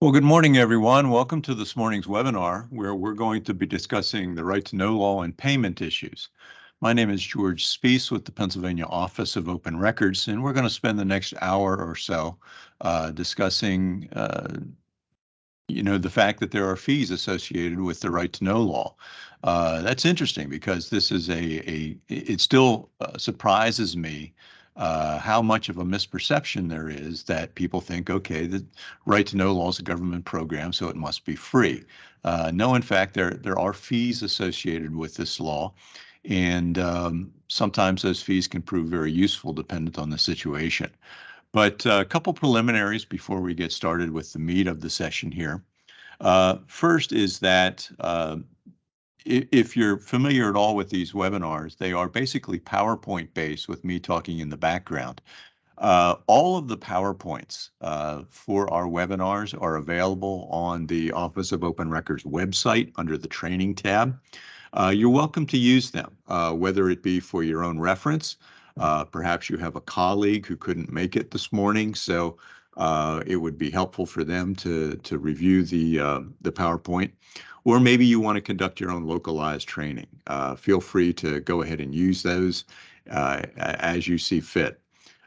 Well, good morning, everyone. Welcome to this morning's webinar, where we're going to be discussing the right to know law and payment issues. My name is George Spees with the Pennsylvania Office of Open Records, and we're going to spend the next hour or so discussing the fact that there are fees associated with the right to know law. That's interesting because this is it still surprises me how much of a misperception there is that people think, okay, the right to know law is a government program, so it must be free. No, in fact, there are fees associated with this law, and sometimes those fees can prove very useful dependent on the situation. But a couple preliminaries before we get started with the meat of the session here. First is that if you're familiar at all with these webinars, they are basically PowerPoint based with me talking in the background. All of the PowerPoints for our webinars are available on the Office of Open Records website under the Training tab. You're welcome to use them, whether it be for your own reference. Perhaps you have a colleague who couldn't make it this morning, so it would be helpful for them to review the PowerPoint. Or maybe you want to conduct your own localized training. Feel free to go ahead and use those as you see fit.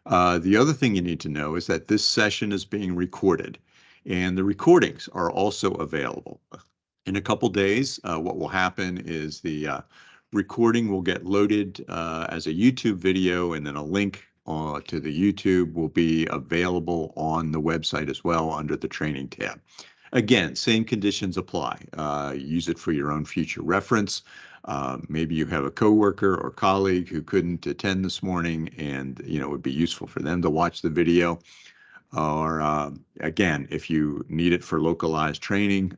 The other thing you need to know is that this session is being recorded, and the recordings are also available. In a couple days, what will happen is the recording will get loaded as a YouTube video, and then a link to the YouTube will be available on the website as well under the Training tab. Again, same conditions apply. Use it for your own future reference. Maybe you have a coworker or colleague who couldn't attend this morning, and it would be useful for them to watch the video. Or again, if you need it for localized training,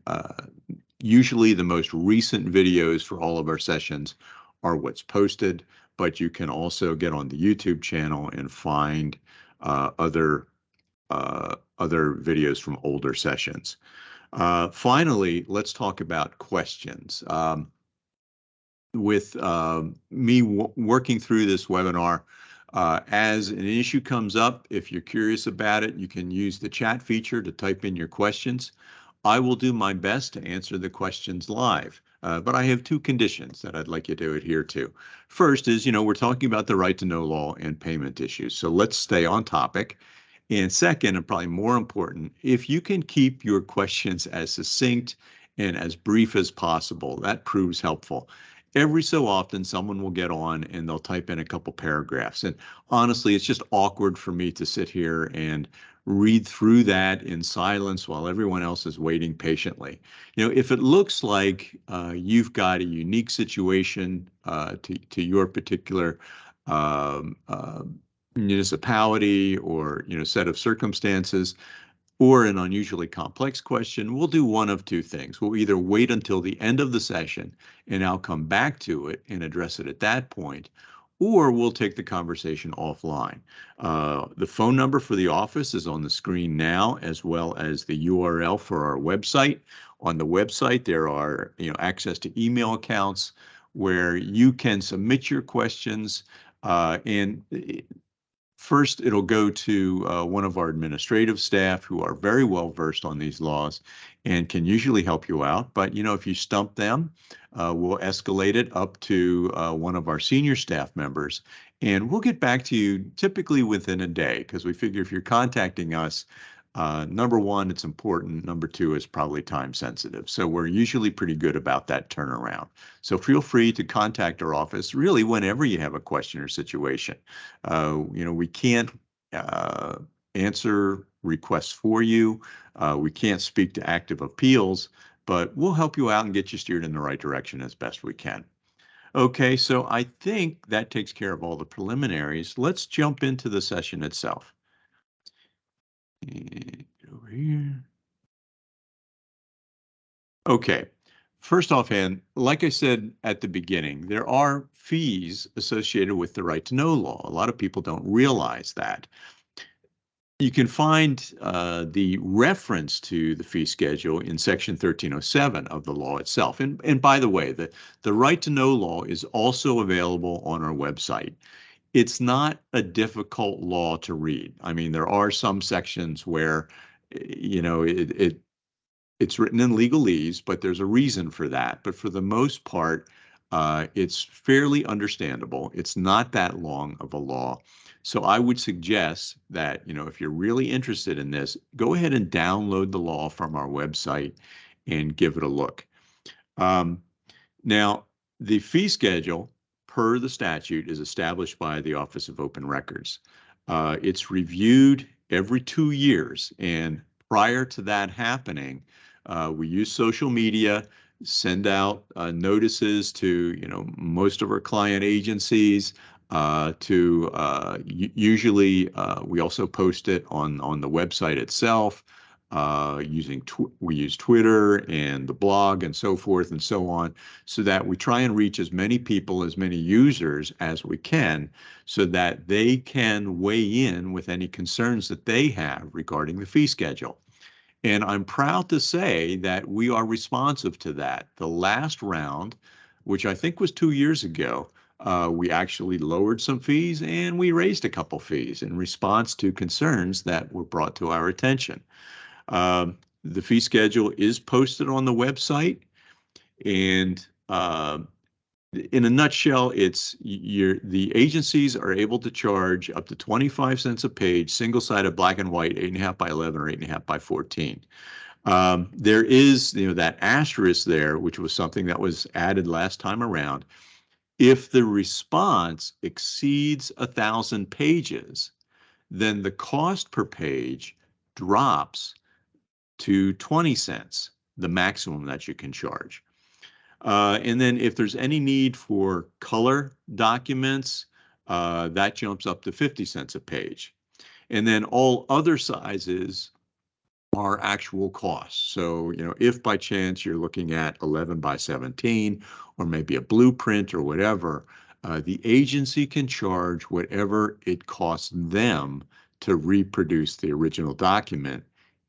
usually the most recent videos for all of our sessions are what's posted, but you can also get on the YouTube channel and find other videos from older sessions. Finally, let's talk about questions. With me working through this webinar, as an issue comes up, if you're curious about it, you can use the chat feature to type in your questions. I will do my best to answer the questions live, but I have two conditions that I'd like you to adhere to. First is, we're talking about the right to know law and payment issues, so let's stay on topic. And second, and probably more important, if you can keep your questions as succinct and as brief as possible, that proves helpful. Every so often, someone will get on and they'll type in a couple paragraphs. And honestly, it's just awkward for me to sit here and read through that in silence while everyone else is waiting patiently. If it looks like you've got a unique situation to your particular municipality or set of circumstances, or an unusually complex question, we'll do one of two things. We'll either wait until the end of the session and I'll come back to it and address it at that point, or we'll take the conversation offline. The phone number for the office is on the screen now, as well as the URL for our website. On the website, there are access to email accounts where you can submit your questions, and first, it'll go to one of our administrative staff who are very well versed on these laws and can usually help you out. But, if you stump them, we'll escalate it up to one of our senior staff members. And we'll get back to you typically within a day, because we figure if you're contacting us, number one, it's important. Number two, is probably time sensitive. So we're usually pretty good about that turnaround. So feel free to contact our office really whenever you have a question or situation. We can't answer requests for you. We can't speak to active appeals, but we'll help you out and get you steered in the right direction as best we can. Okay, so I think that takes care of all the preliminaries. Let's jump into the session itself. Over here. Okay, first offhand, like I said at the beginning, there are fees associated with the right to know law. A lot of people don't realize that. You can find the reference to the fee schedule in Section 1307 of the law itself. And by the way, the right to know law is also available on our website. It's not a difficult law to read. I mean, there are some sections where, It's written in legalese, but there's a reason for that. But for the most part, it's fairly understandable. It's not that long of a law. So I would suggest that, if you're really interested in this, go ahead and download the law from our website and give it a look. Now, the fee schedule per the statute is established by the Office of Open Records. It's reviewed every 2 years, and prior to that happening, we use social media, send out notices to most of our client agencies. Usually we also post it on the website itself. We use Twitter and the blog and so forth and so on, so that we try and reach as many people, as many users as we can, so that they can weigh in with any concerns that they have regarding the fee schedule. And I'm proud to say that we are responsive to that. The last round, which I think was 2 years ago, we actually lowered some fees and we raised a couple fees in response to concerns that were brought to our attention. The fee schedule is posted on the website, and in a nutshell, the agencies are able to charge up to 25 cents a page, single-sided black and white, 8.5 by 11 or 8.5 by 14. There is, that asterisk there, which was something that was added last time around. If the response exceeds 1,000 pages, then the cost per page drops to 20 cents, the maximum that you can charge. And then if there's any need for color documents, that jumps up to 50 cents a page. And then all other sizes are actual costs. So, if by chance you're looking at 11 by 17 or maybe a blueprint or whatever, the agency can charge whatever it costs them to reproduce the original document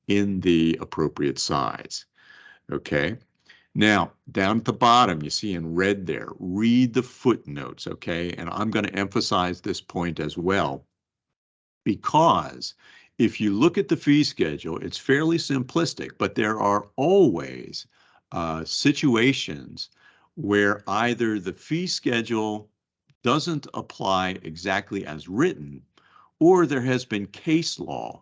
in the appropriate size. Okay. Now, down at the bottom, you see in red there, read the footnotes. Okay. And I'm going to emphasize this point as well, because if you look at the fee schedule, it's fairly simplistic, but there are always situations where either the fee schedule doesn't apply exactly as written, or there has been case law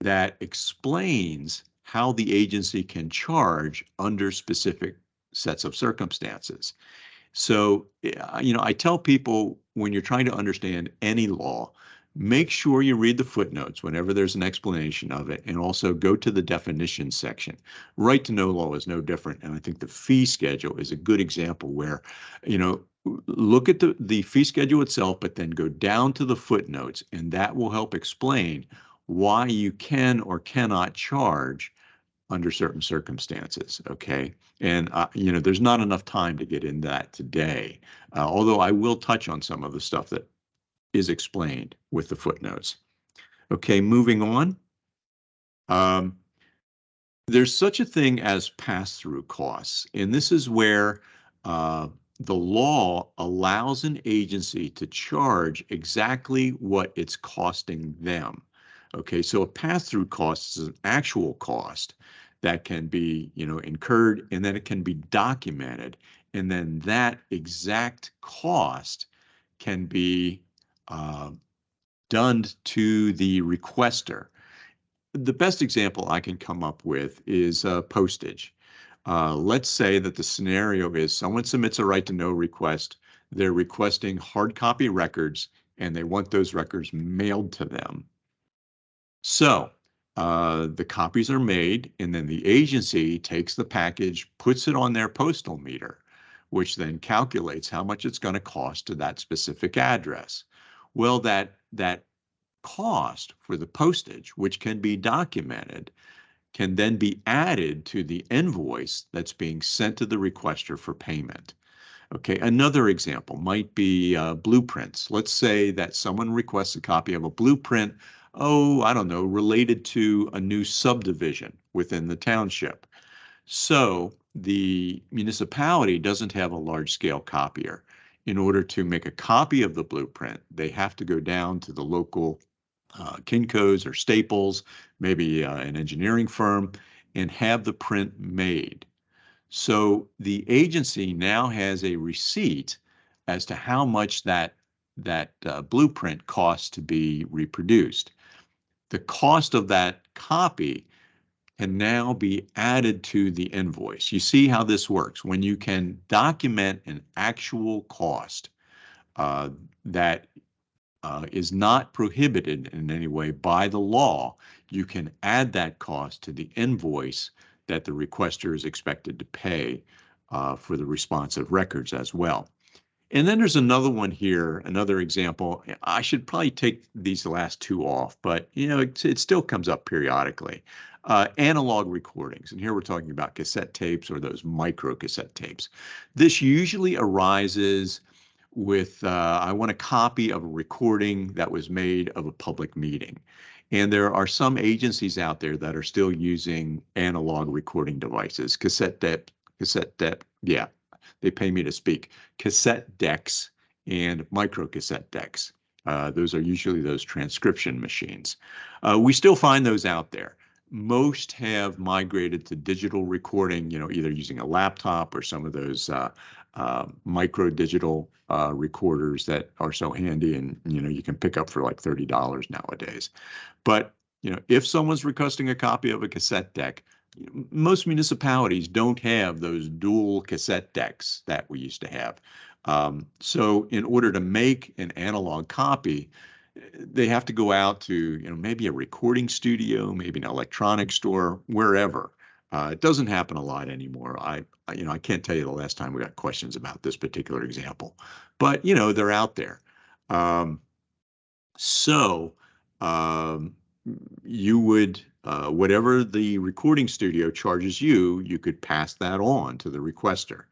that explains how the agency can charge under specific sets of circumstances. So, I tell people, when you're trying to understand any law, make sure you read the footnotes whenever there's an explanation of it, and also go to the definition section. Right to know law is no different, and I think the fee schedule is a good example where, look at the fee schedule itself, but then go down to the footnotes, and that will help explain why you can or cannot charge under certain circumstances. Okay. And, there's not enough time to get into that today, although I will touch on some of the stuff that is explained with the footnotes. Okay, moving on. There's such a thing as pass-through costs, and this is where the law allows an agency to charge exactly what it's costing them. Okay, so a pass-through cost is an actual cost that can be, incurred, and then it can be documented, and then that exact cost can be done to the requester. The best example I can come up with is postage. Let's say that the scenario is someone submits a right to know request. They're requesting hard copy records, and they want those records mailed to them. So the copies are made, and then the agency takes the package, puts it on their postal meter, which then calculates how much it's going to cost to that specific address. Well, that cost for the postage, which can be documented, can then be added to the invoice that's being sent to the requester for payment. Okay, another example might be blueprints. Let's say that someone requests a copy of a blueprint, I don't know, related to a new subdivision within the township. So the municipality doesn't have a large-scale copier. In order to make a copy of the blueprint, they have to go down to the local Kinko's or Staples, maybe an engineering firm, and have the print made. So the agency now has a receipt as to how much that blueprint costs to be reproduced. The cost of that copy can now be added to the invoice. You see how this works. When you can document an actual cost that is not prohibited in any way by the law, you can add that cost to the invoice that the requester is expected to pay for the responsive records as well. And then there's another one here, another example. I should probably take these last two off, but it still comes up periodically. Analog recordings, and here we're talking about cassette tapes or those micro cassette tapes. This usually arises with, I want a copy of a recording that was made of a public meeting. And there are some agencies out there that are still using analog recording devices, cassette deck, yeah, they pay me to speak, cassette decks and micro cassette decks. Those are usually those transcription machines. We still find those out there. Most have migrated to digital recording, either using a laptop or some of those micro digital recorders that are so handy and you can pick up for like $30 nowadays. But if someone's requesting a copy of a cassette deck, most municipalities don't have those dual cassette decks that we used to have. So in order to make an analog copy, they have to go out to maybe a recording studio, maybe an electronics store, wherever. It doesn't happen a lot anymore. I can't tell you the last time we got questions about this particular example, but they're out there. You would, whatever the recording studio charges you, you could pass that on to the requester.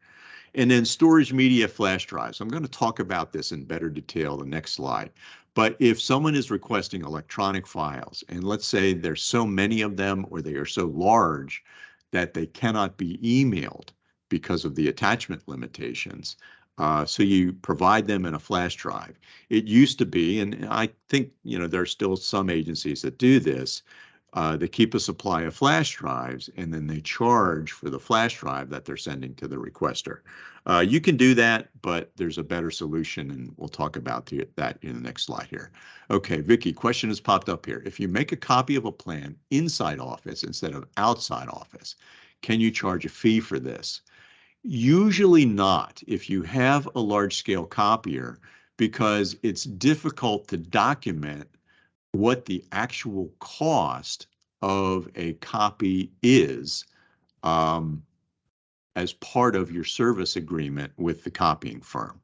And then storage media flash drives. I'm going to talk about this in better detail the next slide. But if someone is requesting electronic files, and let's say there's so many of them or they are so large that they cannot be emailed because of the attachment limitations, so you provide them in a flash drive. It used to be, and I think there are still some agencies that do this, they keep a supply of flash drives and then they charge for the flash drive that they're sending to the requester. You can do that, but there's a better solution, and we'll talk about that in the next slide here. Okay, Vicki, question has popped up here. If you make a copy of a plan inside Office instead of outside Office, can you charge a fee for this? Usually not if you have a large-scale copier, because it's difficult to document what the actual cost of a copy is as part of your service agreement with the copying firm.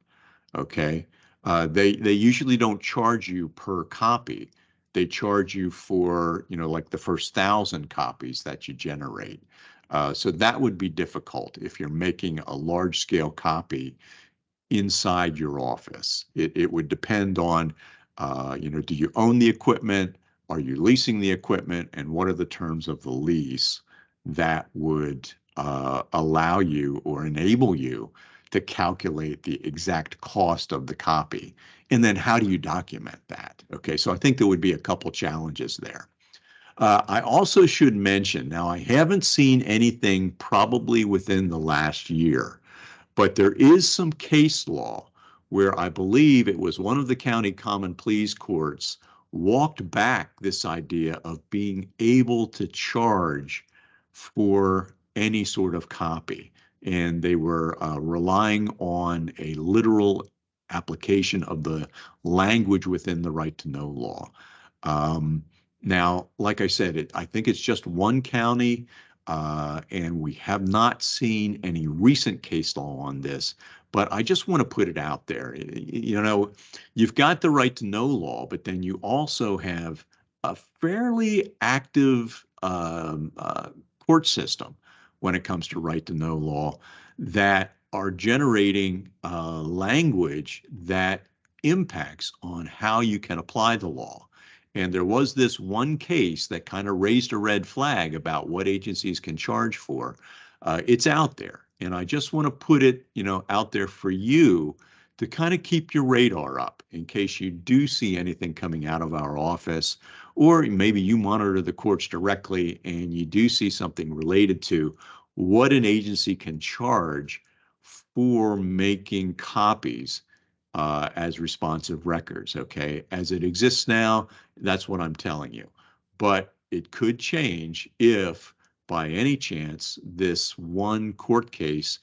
Okay, they usually don't charge you per copy. They charge you for like the first 1,000 copies that you generate. So that would be difficult if you're making a large-scale copy inside your office. It would depend on, do you own the equipment? Are you leasing the equipment? And what are the terms of the lease that would allow you or enable you to calculate the exact cost of the copy? And then how do you document that? Okay, so I think there would be a couple challenges there. I also should mention, now I haven't seen anything probably within the last year, but there is some case law where I believe it was one of the county common pleas courts walked back this idea of being able to charge for any sort of copy. And they were relying on a literal application of the language within the right to know law. Now, like I said, I think it's just one county, and we have not seen any recent case law on this, but I just want to put it out there. You've got the right to know law, but then you also have a fairly active court system when it comes to right to know law that are generating language that impacts on how you can apply the law. And there was this one case that kind of raised a red flag about what agencies can charge for. It's out there, and I just want to put it, out there for you to kind of keep your radar up in case you do see anything coming out of our office, or maybe you monitor the courts directly and you do see something related to what an agency can charge for making copies as responsive records, okay? As it exists now, that's what I'm telling you. But it could change if, by any chance, this one court case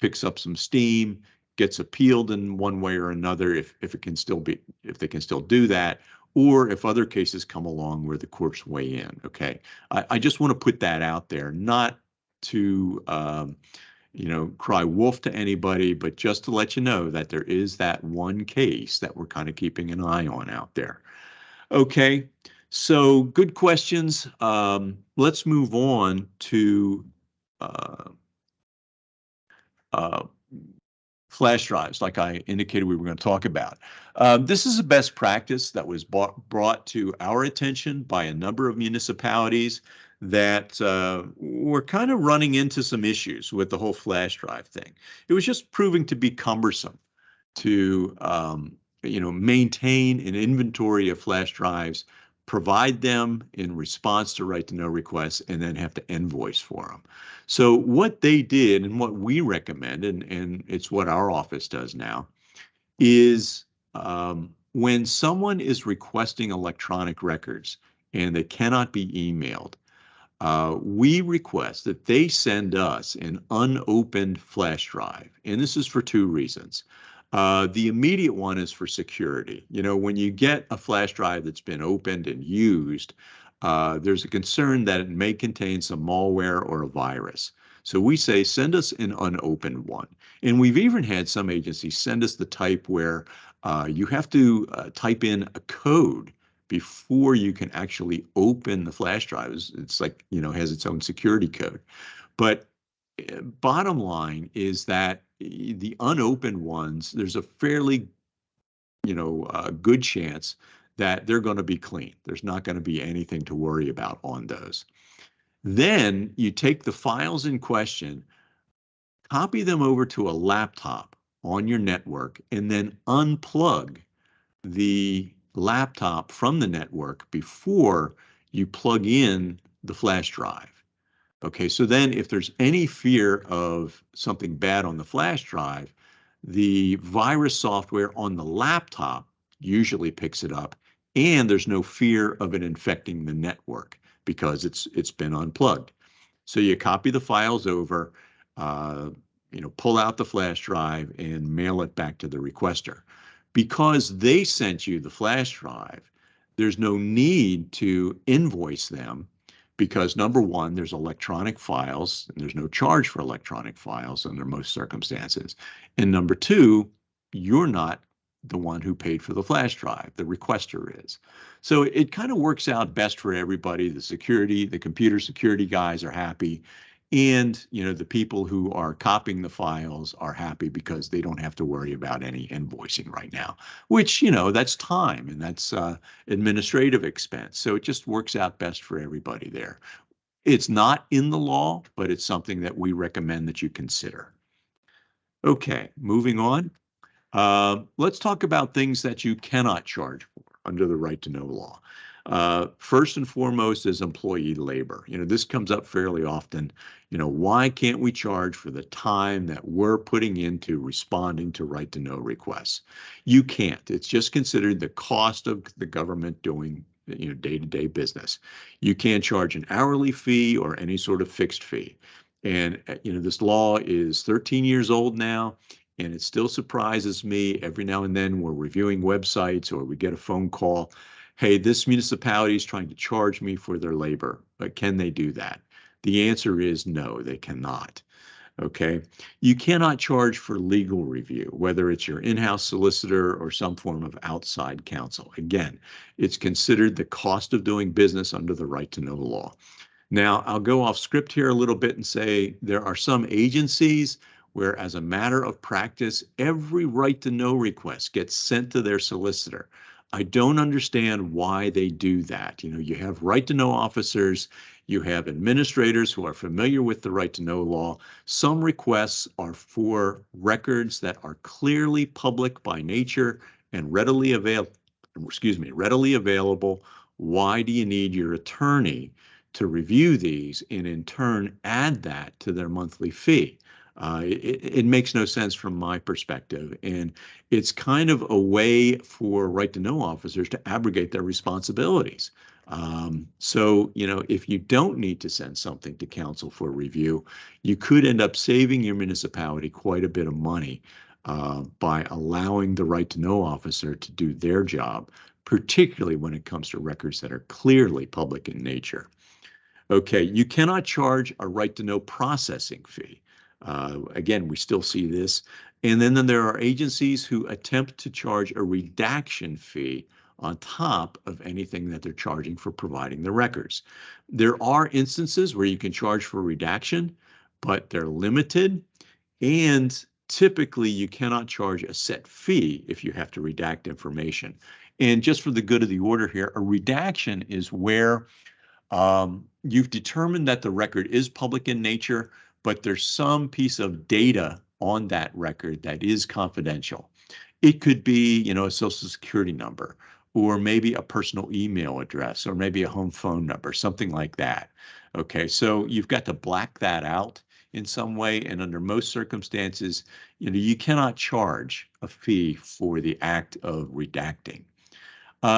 picks up some steam, gets appealed in one way or another, if it can still be, if they can still do that, or if other cases come along where the courts weigh in, okay? I just want to put that out there, not to cry wolf to anybody, but just to let you know that there is that one case that we're kind of keeping an eye on out there. Okay, so good questions. Let's move on to flash drives, like I indicated we were going to talk about. This is a best practice that was brought to our attention by a number of municipalities that were kind of running into some issues with the whole flash drive thing. It was just proving to be cumbersome to maintain an inventory of flash drives, provide them in response to right-to-know requests, and then have to invoice for them. So what they did and what we recommend, and it's what our office does now, is when someone is requesting electronic records and they cannot be emailed, we request that they send us an unopened flash drive. And this is for two reasons. The immediate one is for security. You know, when you get a flash drive that's been opened and used, there's a concern that it may contain some malware or a virus. So we say, send us an unopened one. And we've even had some agencies send us the type where you have to type in a code before you can actually open the flash drive. It's like, has its own security code. But bottom line is that the unopened ones, there's a fairly, good chance that they're going to be clean. There's not going to be anything to worry about on those. Then you take the files in question, copy them over to a laptop on your network, and then unplug the laptop from the network before you plug in the flash drive. Okay, so then if there's any fear of something bad on the flash drive, the virus software on the laptop usually picks it up, and there's no fear of it infecting the network because it's been unplugged. So you copy the files over, pull out the flash drive and mail it back to the requester. Because they sent you the flash drive, there's no need to invoice them because, number one, there's electronic files and there's no charge for electronic files under most circumstances. And number two, you're not the one who paid for the flash drive, the requester is. So it kind of works out best for everybody. The computer security guys are happy. And, the people who are copying the files are happy because they don't have to worry about any invoicing right now, which, that's time and that's administrative expense. So it just works out best for everybody there. It's not in the law, but it's something that we recommend that you consider. Okay, moving on. Let's talk about things that you cannot charge for under the right-to-know law. First and foremost is employee labor. This comes up fairly often. Why can't we charge for the time that we're putting into responding to right-to-know requests? You can't. It's just considered the cost of the government doing day-to-day business. You can't charge an hourly fee or any sort of fixed fee. And this law is 13 years old now. And it still surprises me every now and then we're reviewing websites or we get a phone call. Hey, this municipality is trying to charge me for their labor, but can they do that? The answer is no, they cannot. Okay, you cannot charge for legal review, whether it's your in-house solicitor or some form of outside counsel. Again, it's considered the cost of doing business under the right-to-know law. Now, I'll go off script here a little bit and say there are some agencies where, as a matter of practice, every right-to-know request gets sent to their solicitor. I don't understand why they do that. You know, you have right to know officers, you have administrators who are familiar with the right to know law. Some requests are for records that are clearly public by nature and readily available. Why do you need your attorney to review these and in turn add that to their monthly fee? It makes no sense from my perspective. And it's kind of a way for right to know officers to abrogate their responsibilities. So, you know, if you don't need to send something to council for review, you could end up saving your municipality quite a bit of money by allowing the right to know officer to do their job, particularly when it comes to records that are clearly public in nature. Okay, you cannot charge a right to know processing fee. Again, we still see this. And then there are agencies who attempt to charge a redaction fee on top of anything that they're charging for providing the records. There are instances where you can charge for redaction, but they're limited. And typically, you cannot charge a set fee if you have to redact information. And just for the good of the order here, a redaction is where you've determined that the record is public in nature, but there's some piece of data on that record that is confidential. It could be, you know, a social security number, or maybe a personal email address, or maybe a home phone number, something like that. Okay, so you've got to black that out in some way, and under most circumstances, you know, you cannot charge a fee for the act of redacting.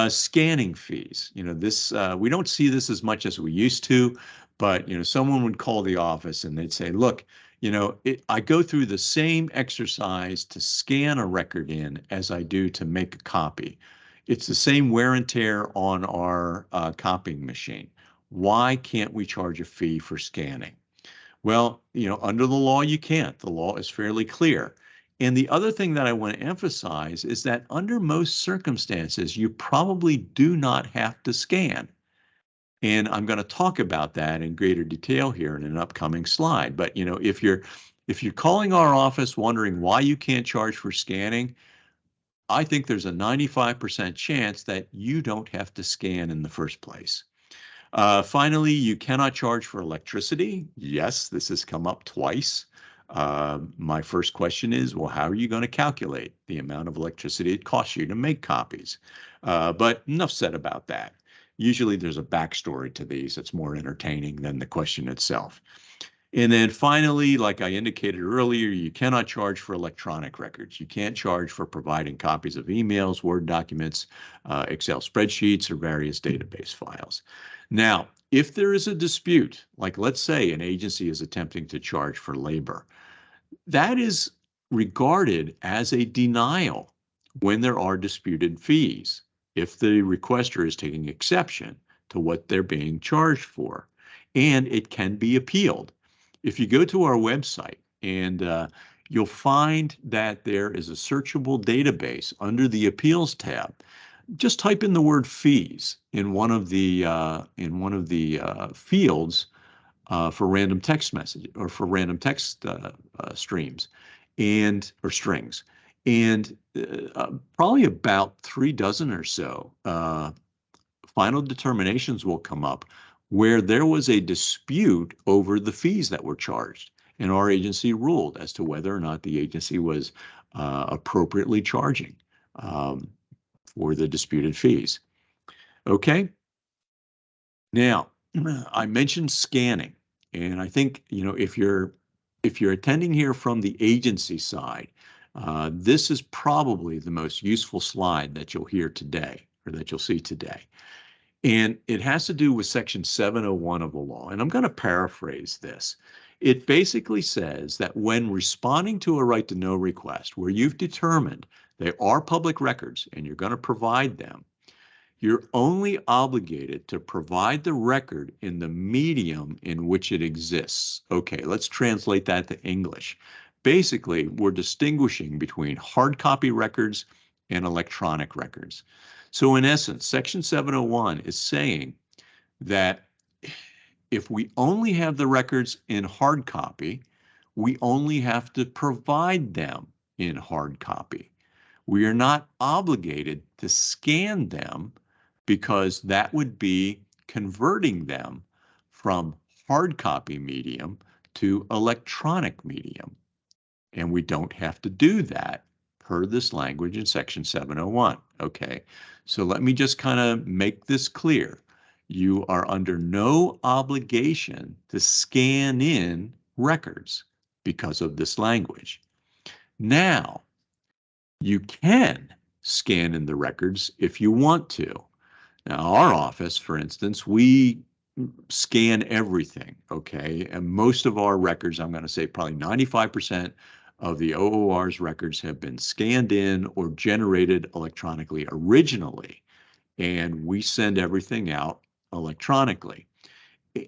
Scanning fees, you know, this we don't see this as much as we used to, but you know, someone would call the office and they'd say, look, you know, I go through the same exercise to scan a record in as I do to make a copy. It's the same wear and tear on our copying machine. Why can't we charge a fee for scanning? Well, you know, under the law, you can't. The law is fairly clear. And the other thing that I want to emphasize is that under most circumstances, you probably do not have to scan. And I'm going to talk about that in greater detail here in an upcoming slide. But, you know, if you're calling our office wondering why you can't charge for scanning, I think there's a 95% chance that you don't have to scan in the first place. Finally, you cannot charge for electricity. Yes, this has come up twice. My first question is, well, how are you going to calculate the amount of electricity it costs you to make copies? But enough said about that. Usually there's a backstory to these that's more entertaining than the question itself. And then finally, like I indicated earlier, you cannot charge for electronic records. You can't charge for providing copies of emails, Word documents, Excel spreadsheets, or various database files. Now, if there is a dispute, like let's say an agency is attempting to charge for labor, that is regarded as a denial when there are disputed fees, if the requester is taking exception to what they're being charged for, and it can be appealed. If you go to our website and you'll find that there is a searchable database under the appeals tab. Just type in the word fees in one of the fields for random text message or for random text streams or strings, and probably about 3 dozen or so final determinations will come up where there was a dispute over the fees that were charged, and our agency ruled as to whether or not the agency was appropriately charging for the disputed fees. Okay. Now, I mentioned scanning, and I think, you know, if you're attending here from the agency side, this is probably the most useful slide that you'll hear today or that you'll see today. And it has to do with Section 701 of the law. And I'm going to paraphrase this. It basically says that when responding to a right to know request, where you've determined they are public records and you're going to provide them, you're only obligated to provide the record in the medium in which it exists. Okay, let's translate that to English. Basically, we're distinguishing between hard copy records and electronic records. So in essence, Section 701 is saying that if we only have the records in hard copy, we only have to provide them in hard copy. We are not obligated to scan them because that would be converting them from hard copy medium to electronic medium. And we don't have to do that per this language in section 701. Okay, so let me just kind of make this clear. You are under no obligation to scan in records because of this language. Now, you can scan in the records if you want to. Now, our office, for instance, we scan everything, okay? And most of our records, I'm going to say probably 95% of the OOR's records have been scanned in or generated electronically originally, and we send everything out electronically.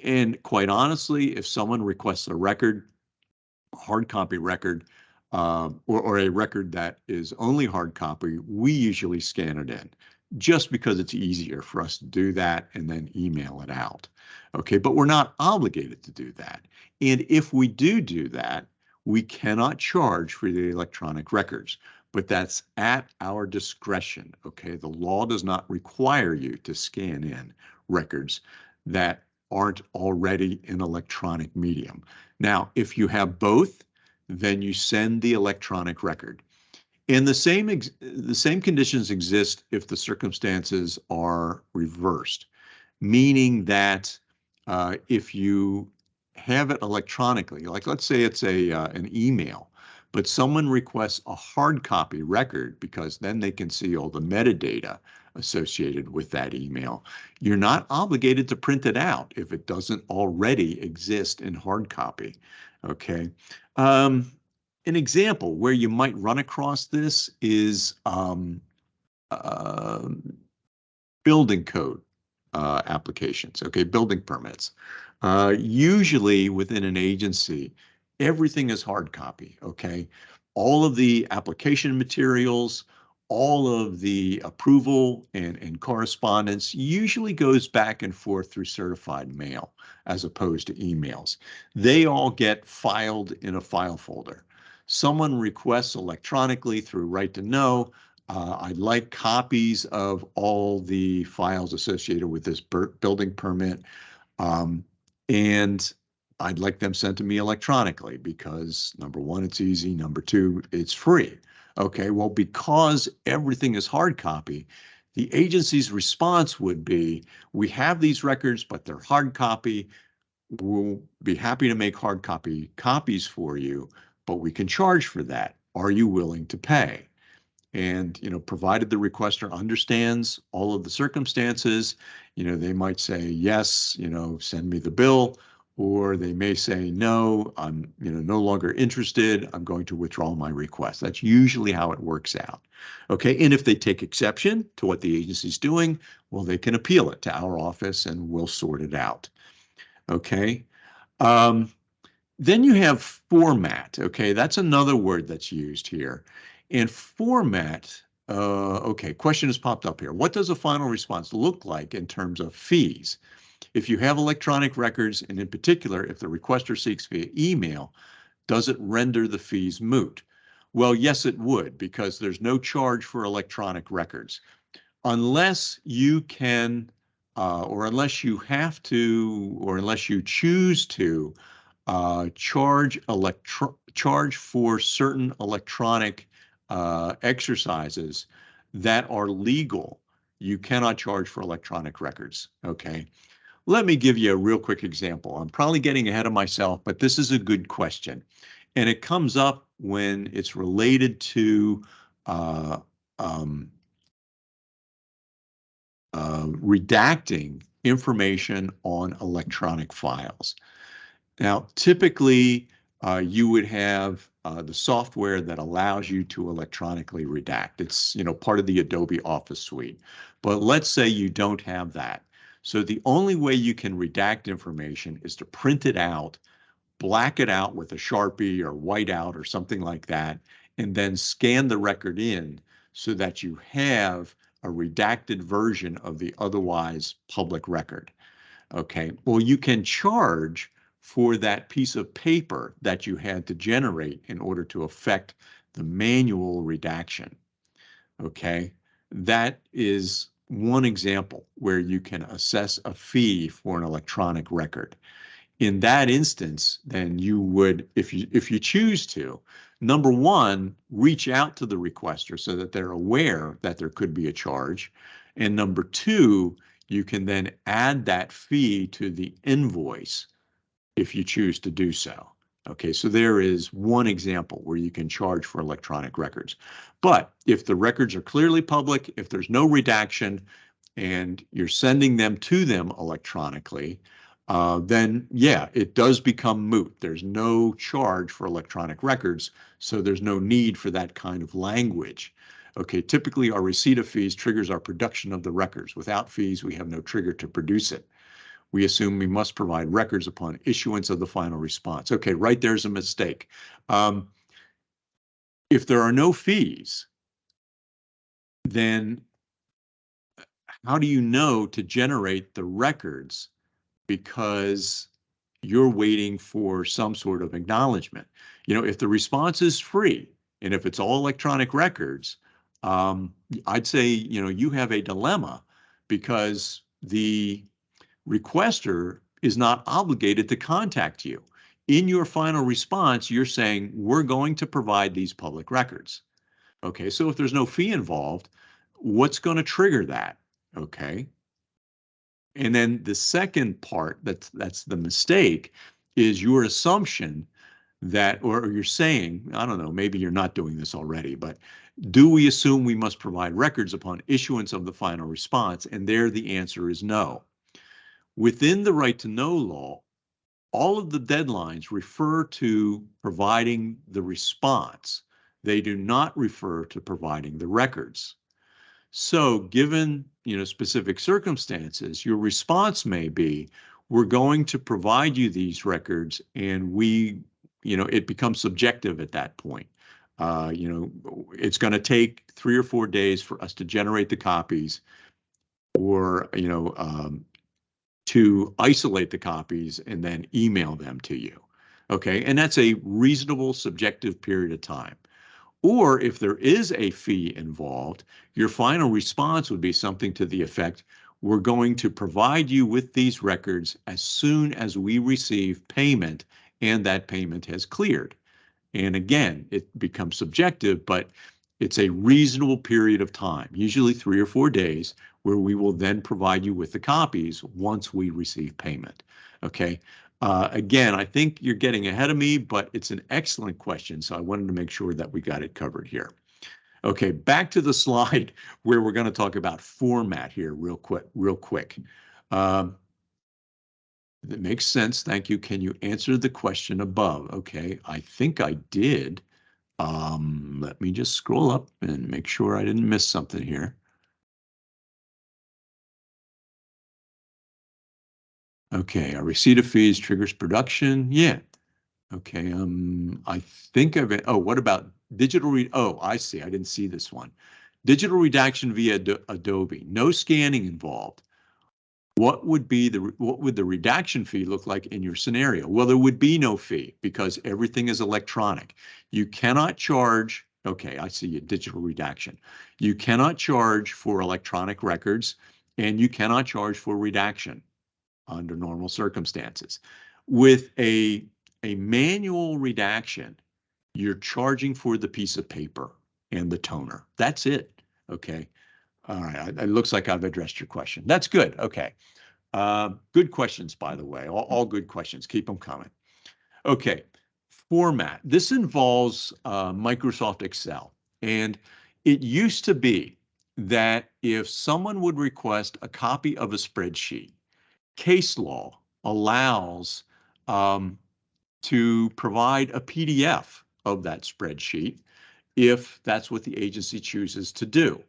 And quite honestly, if someone requests a record, a hard copy record, or a record that is only hard copy, we usually scan it in just because it's easier for us to do that and then email it out. Okay, but we're not obligated to do that. And if we do that, we cannot charge for the electronic records, but that's at our discretion. Okay, the law does not require you to scan in records that aren't already in electronic medium. Now, if you have both, then you send the electronic record. And the same conditions exist if the circumstances are reversed, meaning that if you have it electronically, like let's say it's an email, but someone requests a hard copy record because then they can see all the metadata associated with that email. You're not obligated to print it out if it doesn't already exist in hard copy. Okay. An example where you might run across this is building code applications, okay, building permits. Usually within an agency, everything is hard copy, okay? All of the application materials, all of the approval and correspondence usually goes back and forth through certified mail as opposed to emails. They all get filed in a file folder. Someone requests electronically through Right to Know, I'd like copies of all the files associated with this building permit, and I'd like them sent to me electronically because number one, it's easy. Number two, it's free. Okay, well, because everything is hard copy, the agency's response would be, we have these records, but they're hard copy. We'll be happy to make hard copy copies for you, but we can charge for that. Are you willing to pay? And, provided the requester understands all of the circumstances, they might say, yes, send me the bill, or they may say, no, I'm, no longer interested. I'm going to withdraw my request. That's usually how it works out. Okay. And if they take exception to what the agency's doing, well, they can appeal it to our office and we'll sort it out. Okay. Then you have format. Okay. That's another word that's used here. And format, okay, question has popped up here. What does a final response look like in terms of fees? If you have electronic records, and in particular, if the requester seeks via email, does it render the fees moot? Well, yes, it would, because there's no charge for electronic records. Unless you can, or unless you have to, or unless you choose to charge for certain electronic exercises that are legal, you cannot charge for electronic records. Okay. Let me give you a real quick example. I'm probably getting ahead of myself, but this is a good question. And it comes up when it's related to redacting information on electronic files. Now, typically, you would have the software that allows you to electronically redact. It's, part of the Adobe Office suite. But let's say you don't have that. So the only way you can redact information is to print it out, black it out with a Sharpie or white out or something like that, and then scan the record in so that you have a redacted version of the otherwise public record. Okay, well, you can charge for that piece of paper that you had to generate in order to effect the manual redaction. Okay, that is one example where you can assess a fee for an electronic record. In that instance, then you would, if you choose to, number one, reach out to the requester so that they're aware that there could be a charge. And number two, you can then add that fee to the invoice if you choose to do so. Okay, so there is one example where you can charge for electronic records. But if the records are clearly public, if there's no redaction, and you're sending them to them electronically, then yeah, it does become moot. There's no charge for electronic records, so there's no need for that kind of language. Okay, typically our receipt of fees triggers our production of the records. Without fees, we have no trigger to produce it. We assume we must provide records upon issuance of the final response. Okay, right there's a mistake. If there are no fees, then how do you know to generate the records? Because you're waiting for some sort of acknowledgement. You know, if the response is free and if it's all electronic records, I'd say, you know, you have a dilemma because the requester is not obligated to contact you. In your final response, you're saying, we're going to provide these public records. Okay, so if there's no fee involved, what's going to trigger that? Okay. And then the second part, that's the mistake, is your assumption that, or you're saying, I don't know, maybe you're not doing this already, but do we assume we must provide records upon issuance of the final response? And there the answer is no. Within the right to know law, all of the deadlines refer to providing the response. They do not refer to providing the records. So given, you know, specific circumstances, your response may be, we're going to provide you these records, and we, you know, it becomes subjective at that point. You know, it's going to take 3 or 4 days for us to generate the copies, or, you know, to isolate the copies and then email them to you. Okay, and that's a reasonable subjective period of time. Or if there is a fee involved, your final response would be something to the effect, we're going to provide you with these records as soon as we receive payment and that payment has cleared. And again, it becomes subjective, but it's a reasonable period of time, usually 3 or 4 days, where we will then provide you with the copies once we receive payment. Okay. Again, I think you're getting ahead of me, but it's an excellent question, so I wanted to make sure that we got it covered here. Okay, back to the slide where we're going to talk about format here real quick. That makes sense. Thank you. Can you answer the question above? Okay, I think I did. Let me just scroll up and make sure I didn't miss something here. Okay, a receipt of fees triggers production. Yeah. Okay, I think of it. Oh, what about digital read? Oh, I see. I didn't see this one. Digital redaction via Adobe. No scanning involved. What would the redaction fee look like in your scenario? Well, there would be no fee because everything is electronic. You cannot charge. Okay, I see a digital redaction. You cannot charge for electronic records, and you cannot charge for redaction under normal circumstances. With a manual redaction, you're charging for the piece of paper and the toner. That's it. Okay. All right. It looks like I've addressed your question. That's good. Okay. Good questions, by the way. All good questions. Keep them coming. Okay. Format. This involves Microsoft Excel. And it used to be that if someone would request a copy of a spreadsheet, case law allows to provide a PDF of that spreadsheet if that's what the agency chooses to do.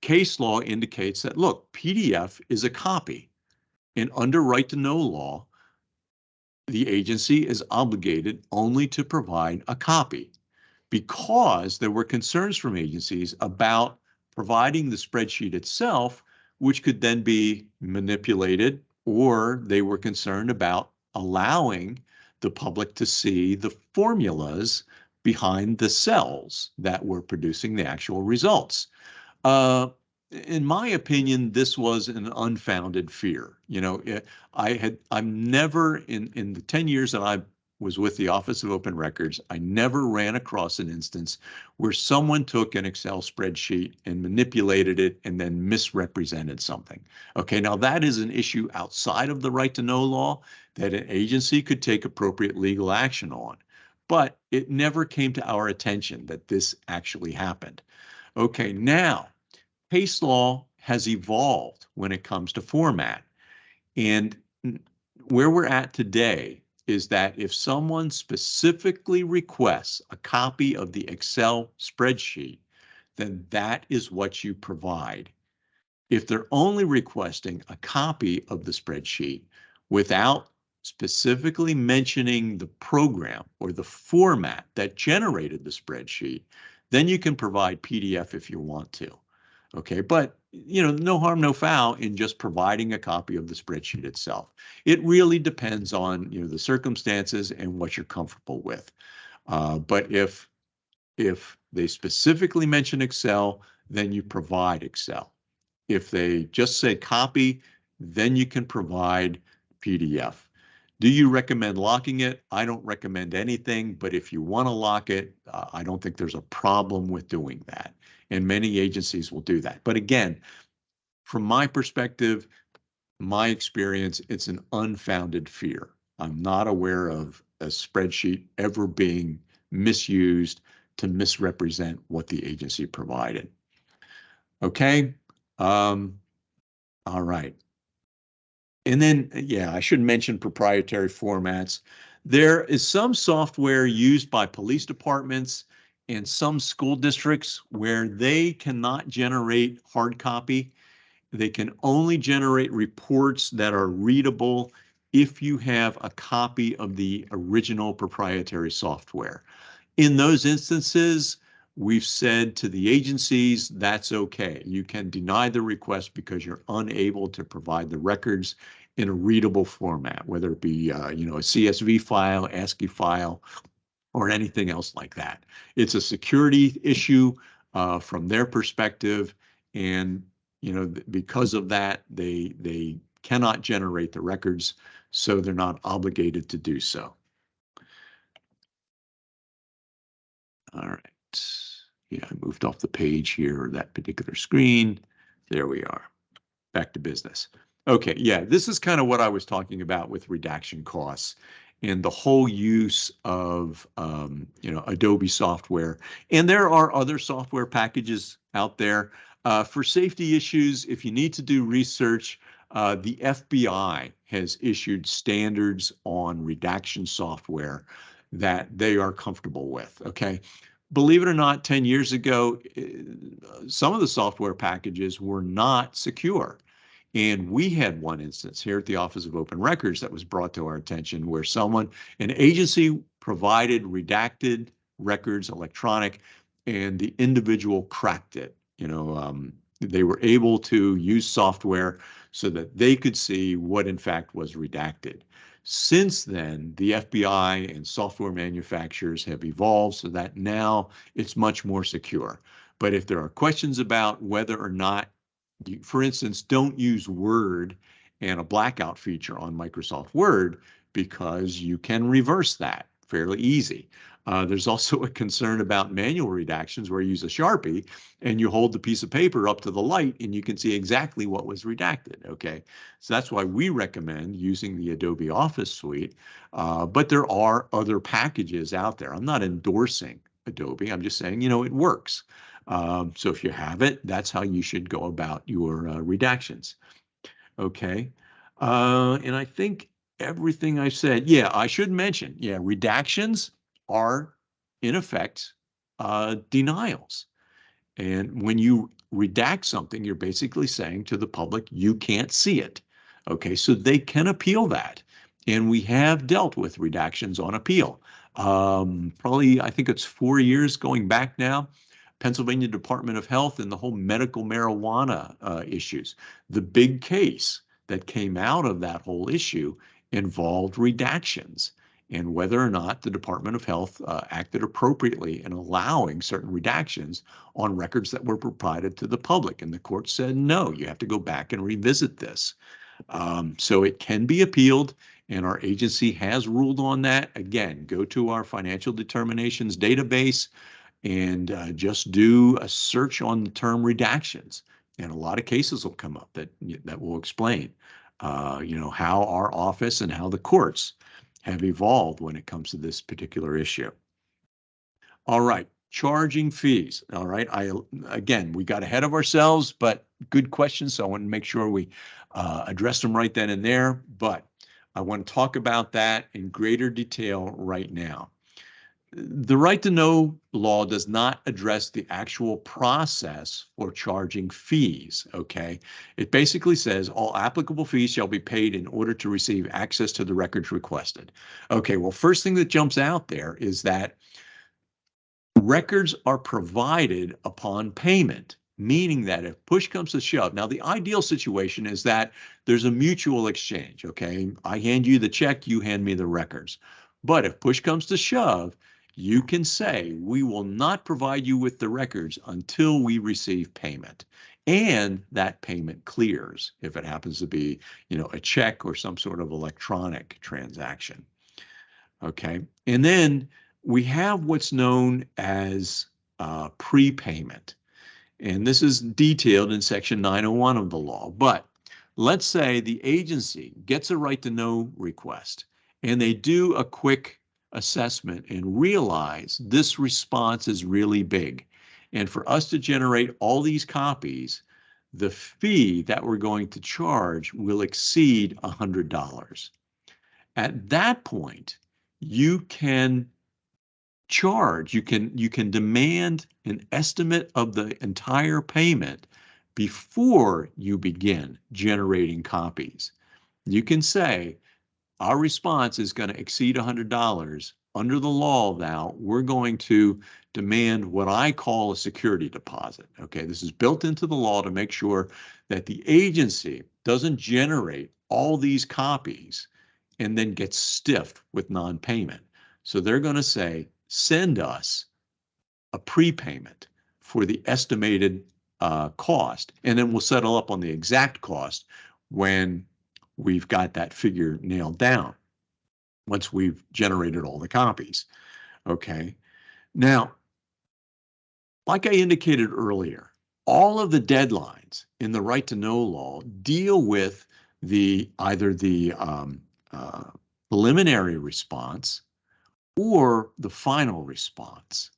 Case law indicates that, look, PDF is a copy, and under right to know law, the agency is obligated only to provide a copy, because there were concerns from agencies about providing the spreadsheet itself, which could then be manipulated, or they were concerned about allowing the public to see the formulas behind the cells that were producing the actual results. In my opinion, this was an unfounded fear. I'm never in the 10 years that I was with the Office of Open Records, I never ran across an instance where someone took an Excel spreadsheet and manipulated it and then misrepresented something. Okay, now that is an issue outside of the right to know law that an agency could take appropriate legal action on. But it never came to our attention that this actually happened. Okay, now case law has evolved when it comes to format. And where we're at today is that if someone specifically requests a copy of the Excel spreadsheet, then that is what you provide. If they're only requesting a copy of the spreadsheet without specifically mentioning the program or the format that generated the spreadsheet, then you can provide PDF if you want to. Okay, but no harm, no foul in just providing a copy of the spreadsheet itself. It really depends on the circumstances and what you're comfortable with. But if they specifically mention Excel, then you provide Excel. If they just say copy, then you can provide PDF. Do you recommend locking it? I don't recommend anything, but if you want to lock it, I don't think there's a problem with doing that. And many agencies will do that. But again, from my perspective, my experience, it's an unfounded fear. I'm not aware of a spreadsheet ever being misused to misrepresent what the agency provided. Okay. All right. And then, yeah, I should mention proprietary formats. There is some software used by police departments and some school districts where they cannot generate hard copy. They can only generate reports that are readable if you have a copy of the original proprietary software. In those instances, we've said to the agencies, that's okay. You can deny the request because you're unable to provide the records in a readable format, whether it be a CSV file, ASCII file, or anything else like that. It's a security issue from their perspective, and because of that, they cannot generate the records, so they're not obligated to do so. All right. Yeah, I moved off the page here, that particular screen. There we are. Back to business. Okay, yeah, this is kind of what I was talking about with redaction costs and the whole use of Adobe software. And there are other software packages out there. For safety issues, if you need to do research, the FBI has issued standards on redaction software that they are comfortable with, okay? Believe it or not, 10 years ago, some of the software packages were not secure. And we had one instance here at the Office of Open Records that was brought to our attention where an agency provided redacted records, electronic, and the individual cracked it. They were able to use software so that they could see what in fact was redacted. Since then, the FBI and software manufacturers have evolved so that now it's much more secure. But if there are questions about whether or not, for instance, don't use Word and a blackout feature on Microsoft Word because you can reverse that fairly easy. There's also a concern about manual redactions where you use a Sharpie and you hold the piece of paper up to the light and you can see exactly what was redacted, okay? So that's why we recommend using the Adobe Office Suite, but there are other packages out there. I'm not endorsing Adobe, I'm just saying, it works. So if you have it, that's how you should go about your redactions, okay? And I think everything I said, yeah, I should mention, yeah, redactions are in effect denials. And when you redact something, you're basically saying to the public, you can't see it. Okay, so they can appeal that. And we have dealt with redactions on appeal. Probably, I think it's 4 years going back now. Pennsylvania Department of Health and the whole medical marijuana issues. The big case that came out of that whole issue involved redactions. and whether or not the Department of Health acted appropriately in allowing certain redactions on records that were provided to the public. And the court said, no, you have to go back and revisit this. So it can be appealed, and our agency has ruled on that. Again, go to our financial determinations database and just do a search on the term redactions. And a lot of cases will come up that will explain, how our office and how the courts have evolved when it comes to this particular issue. All right, charging fees. All right, again, we got ahead of ourselves, but good questions. So I want to make sure we address them right then and there. But I want to talk about that in greater detail right now. The right to know law does not address the actual process for charging fees, okay? It basically says all applicable fees shall be paid in order to receive access to the records requested. Okay, well, first thing that jumps out there is that records are provided upon payment, meaning that if push comes to shove, now the ideal situation is that there's a mutual exchange, okay? I hand you the check, you hand me the records. But if push comes to shove, you can say, we will not provide you with the records until we receive payment. And that payment clears if it happens to be, a check or some sort of electronic transaction. Okay. And then we have what's known as prepayment. And this is detailed in Section 901 of the law. But let's say the agency gets a right to know request and they do a quick assessment and realize this response is really big. And for us to generate all these copies, the fee that we're going to charge will exceed $100. At that point, you can charge, you can demand an estimate of the entire payment before you begin generating copies. You can say, our response is going to exceed $100. Under the law now, we're going to demand what I call a security deposit. Okay, this is built into the law to make sure that the agency doesn't generate all these copies and then get stiffed with non-payment. So they're going to say, send us a prepayment for the estimated cost, and then we'll settle up on the exact cost when we've got that figure nailed down, once we've generated all the copies. Okay. Now, like I indicated earlier, all of the deadlines in the right to know law deal with either the preliminary response or the final response.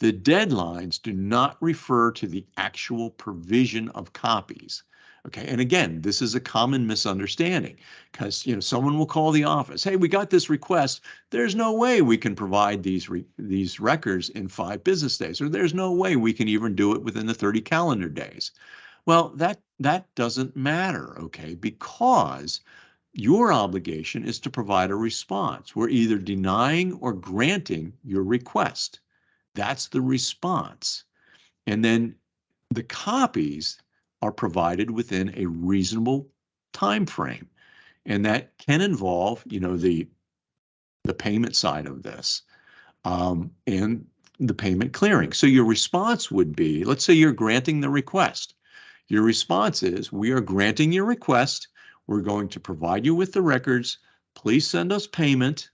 The deadlines do not refer to the actual provision of copies. Okay, and again, this is a common misunderstanding because someone will call the office. Hey, we got this request. There's no way we can provide these records in 5 business days, or there's no way we can even do it within the 30 calendar days. Well, that doesn't matter, okay, because your obligation is to provide a response. We're either denying or granting your request. That's the response. And then the copies are provided within a reasonable time frame. And that can involve, the payment side of this and the payment clearing. So your response would be, let's say you're granting the request. Your response is, we are granting your request. We're going to provide you with the records. Please send us payment.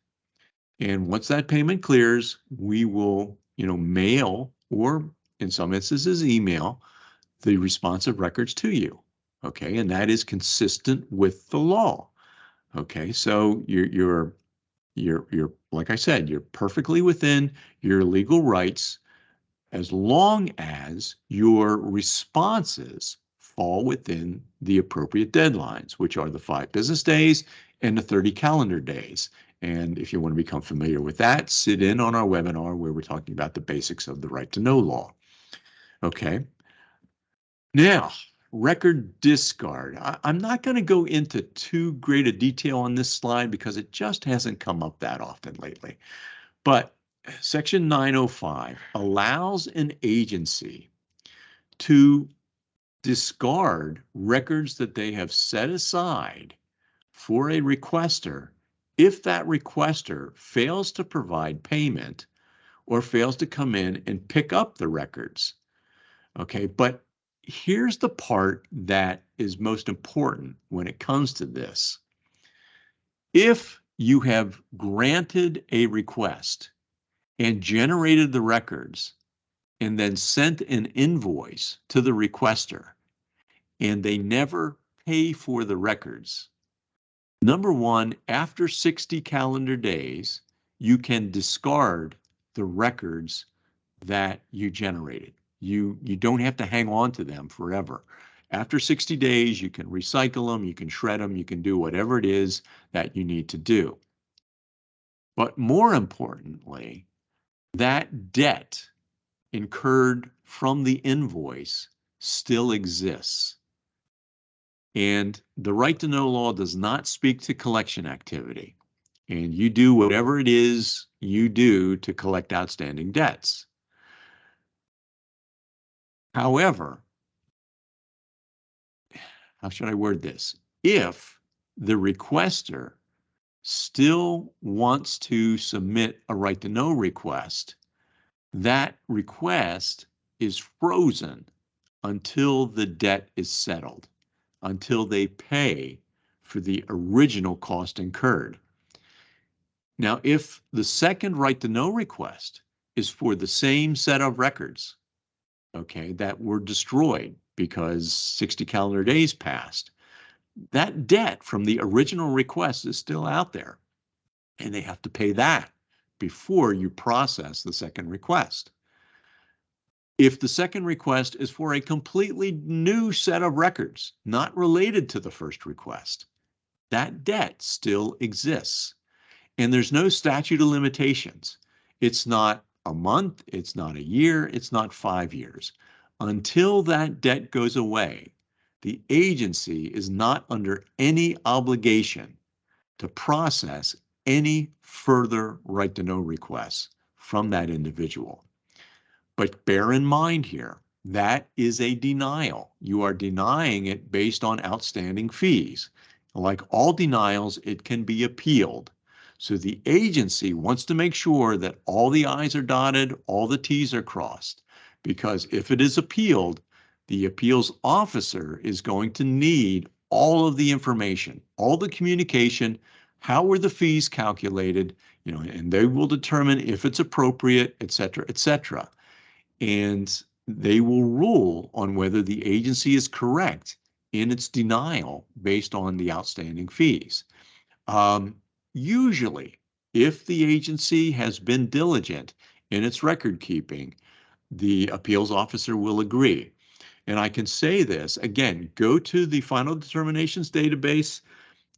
And once that payment clears, we will, mail, or in some instances, email the responsive records to you. Okay, and that is consistent with the law. Okay, so you're like I said, you're perfectly within your legal rights as long as your responses fall within the appropriate deadlines, which are the 5 business days and the 30 calendar days. And if you want to become familiar with that, sit in on our webinar where we're talking about the basics of the right to know law. Okay. Now, record discard. I'm not going to go into too great a detail on this slide because it just hasn't come up that often lately. But Section 905 allows an agency to discard records that they have set aside for a requester if that requester fails to provide payment or fails to come in and pick up the records. Okay, but here's the part that is most important when it comes to this. If you have granted a request and generated the records and then sent an invoice to the requester and they never pay for the records, number one, after 60 calendar days, you can discard the records that you generated. You don't have to hang on to them forever. After 60 days, you can recycle them, you can shred them, you can do whatever it is that you need to do. But more importantly, that debt incurred from the invoice still exists. And the right to know law does not speak to collection activity. And you do whatever it is you do to collect outstanding debts. However, how should I word this? If the requester still wants to submit a right to know request, that request is frozen until the debt is settled, until they pay for the original cost incurred. Now, if the second right to know request is for the same set of records, okay, that were destroyed because 60 calendar days passed, that debt from the original request is still out there, and they have to pay that before you process the second request. If the second request is for a completely new set of records, not related to the first request, that debt still exists. And there's no statute of limitations. It's not a month, it's not a year, it's not 5 years. Until that debt goes away, the agency is not under any obligation to process any further right to know requests from that individual. But bear in mind here, that is a denial. You are denying it based on outstanding fees. Like all denials, it can be appealed. So the agency wants to make sure that all the I's are dotted, all the T's are crossed, because if it is appealed, the appeals officer is going to need all of the information, all the communication, how were the fees calculated, and they will determine if it's appropriate, et cetera, et cetera. And they will rule on whether the agency is correct in its denial based on the outstanding fees. Usually, if the agency has been diligent in its record keeping, the appeals officer will agree. And I can say this, again, go to the final determinations database,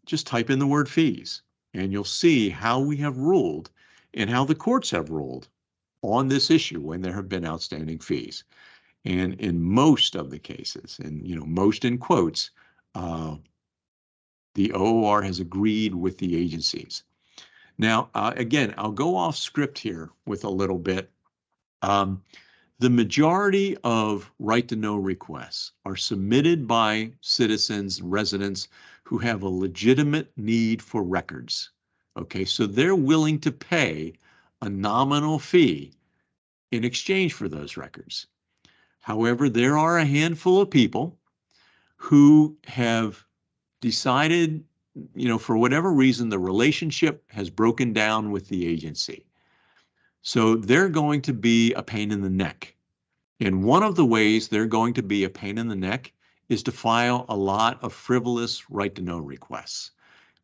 just type in the word fees, and you'll see how we have ruled and how the courts have ruled on this issue when there have been outstanding fees. And in most of the cases, and most in quotes, the OOR has agreed with the agencies. Now, again, I'll go off script here with a little bit. The majority of right to know requests are submitted by citizens, residents who have a legitimate need for records. Okay, so they're willing to pay a nominal fee in exchange for those records. However, there are a handful of people who have decided, for whatever reason, the relationship has broken down with the agency. So they're going to be a pain in the neck. And one of the ways they're going to be a pain in the neck is to file a lot of frivolous right to know requests.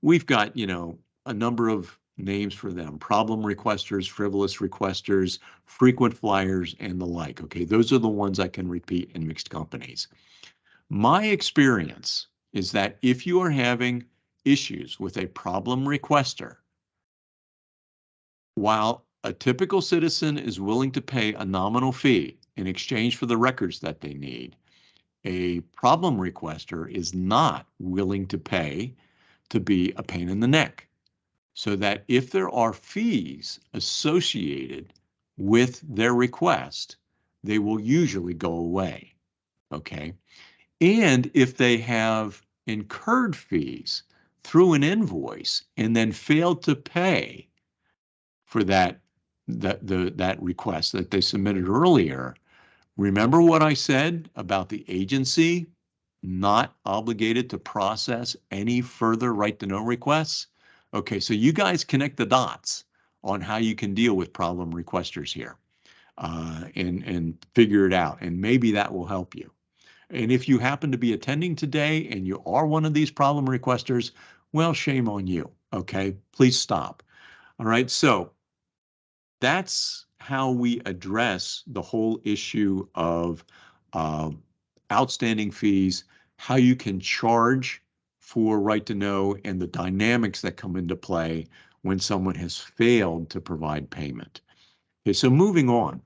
We've got, a number of names for them: problem requesters, frivolous requesters, frequent flyers, and the like. Okay, those are the ones I can repeat in mixed companies. My experience is that if you are having issues with a problem requester, while a typical citizen is willing to pay a nominal fee in exchange for the records that they need, a problem requester is not willing to pay to be a pain in the neck. So that if there are fees associated with their request, they will usually go away, okay? And if they have incurred fees through an invoice and then failed to pay for that request that they submitted earlier, remember what I said about the agency not obligated to process any further right to know requests? Okay, so you guys connect the dots on how you can deal with problem requesters here and figure it out. And maybe that will help you. And if you happen to be attending today and you are one of these problem requesters, well, shame on you. Okay, please stop. All right, so that's how we address the whole issue of outstanding fees, how you can charge for right to know, and the dynamics that come into play when someone has failed to provide payment. Okay, so moving on.